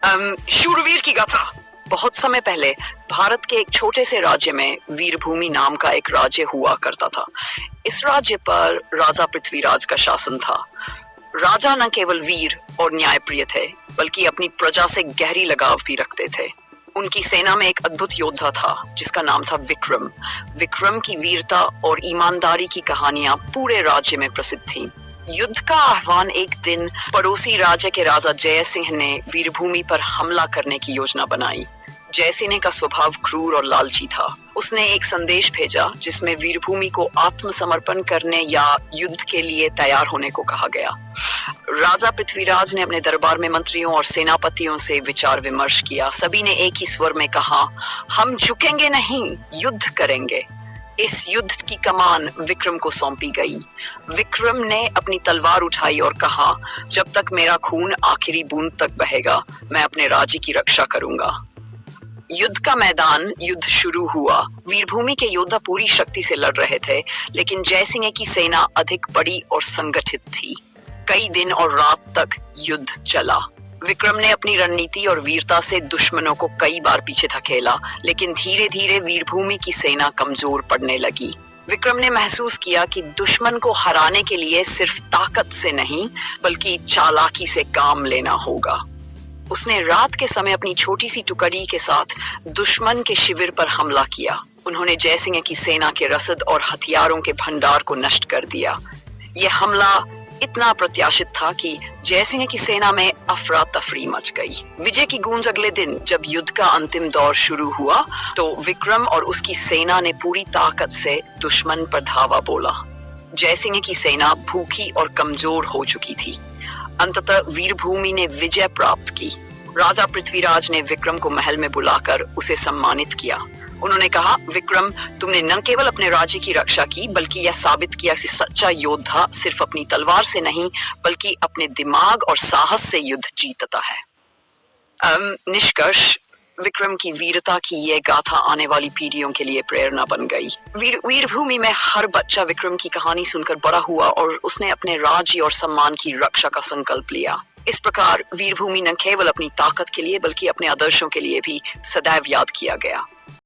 शूरवीर की गाथा। बहुत समय पहले भारत के एक छोटे से राज्य में वीरभूमि नाम का एक राज्य हुआ करता था। इस राज्य पर राजा पृथ्वीराज का शासन था। राजा न केवल वीर और न्यायप्रिय थे, बल्कि अपनी प्रजा से गहरी लगाव भी रखते थे। उनकी सेना में एक अद्भुत योद्धा था जिसका नाम था विक्रम। विक्रम की वीरता और ईमानदारी की कहानियां पूरे राज्य में प्रसिद्ध थीं। युद्ध का आह्वान एक दिन पड़ोसी राज्य के राजा जय सिंह ने वीरभूमि पर हमला करने की योजना बनाई। जय सिंह का स्वभाव क्रूर और लालची था। उसने एक संदेश भेजा जिसमें वीरभूमि को आत्मसमर्पण करने या युद्ध के लिए तैयार होने को कहा गया। राजा पृथ्वीराज ने अपने दरबार में मंत्रियों और सेनापतियों से विचार विमर्श किया। सभी ने एक ही स्वर में कहा, हम झुकेंगे नहीं, युद्ध करेंगे। इस युद्ध की कमान विक्रम को सौंपी गई। विक्रम ने अपनी तलवार उठाई और कहा, जब तक मेरा खून आखिरी बूंद तक बहेगा, मैं अपने राज्य की रक्षा करूंगा। युद्ध का मैदान युद्ध शुरू हुआ। वीरभूमि के योद्धा पूरी शक्ति से लड़ रहे थे, लेकिन जय सिंह की सेना अधिक बड़ी और संगठित थी। कई दिन और रात तक युद्ध चला। विक्रम ने अपनी रणनीति और वीरता से दुश्मनों को कई बार पीछे धकेला, लेकिन धीरे धीरे वीरभूमि की सेना कमजोर पड़ने लगी। विक्रम ने महसूस किया कि दुश्मन को हराने के लिए सिर्फ ताकत से नहीं, बल्कि चालाकी से काम लेना होगा। उसने रात के समय अपनी छोटी सी टुकड़ी के साथ दुश्मन के शिविर पर हमला किया। उन्होंने जय सिंह की सेना के रसद और हथियारों के भंडार को नष्ट कर दिया। यह हमला इतना अप्रत्याशित था कि जय सिंह की सेना में अफरा तफरी मच गई। विजय की गूंज अगले दिन जब युद्ध का अंतिम दौर शुरू हुआ, तो विक्रम और उसकी सेना ने पूरी ताकत से दुश्मन पर धावा बोला। जय सिंह की सेना भूखी और कमजोर हो चुकी थी। अंततः वीरभूमि ने विजय प्राप्त की। राजा पृथ्वीराज ने विक्रम को महल में बुलाकर उसे सम्मानित किया। उन्होंने कहा, विक्रम, तुमने न केवल अपने राज्य की रक्षा की, बल्कि यह साबित किया कि सच्चा योद्धा सिर्फ अपनी तलवार से नहीं, बल्कि अपने दिमाग और साहस से युद्ध जीतता है। निष्कर्ष, विक्रम की वीरता की यह गाथा आने वाली पीढ़ियों के लिए प्रेरणा बन गई। वीरभूमि में हर बच्चा विक्रम की कहानी सुनकर बड़ा हुआ और उसने अपने राज्य और सम्मान की रक्षा का संकल्प लिया। इस प्रकार वीरभूमि न केवल अपनी ताकत के लिए, बल्कि अपने आदर्शों के लिए भी सदैव याद किया गया।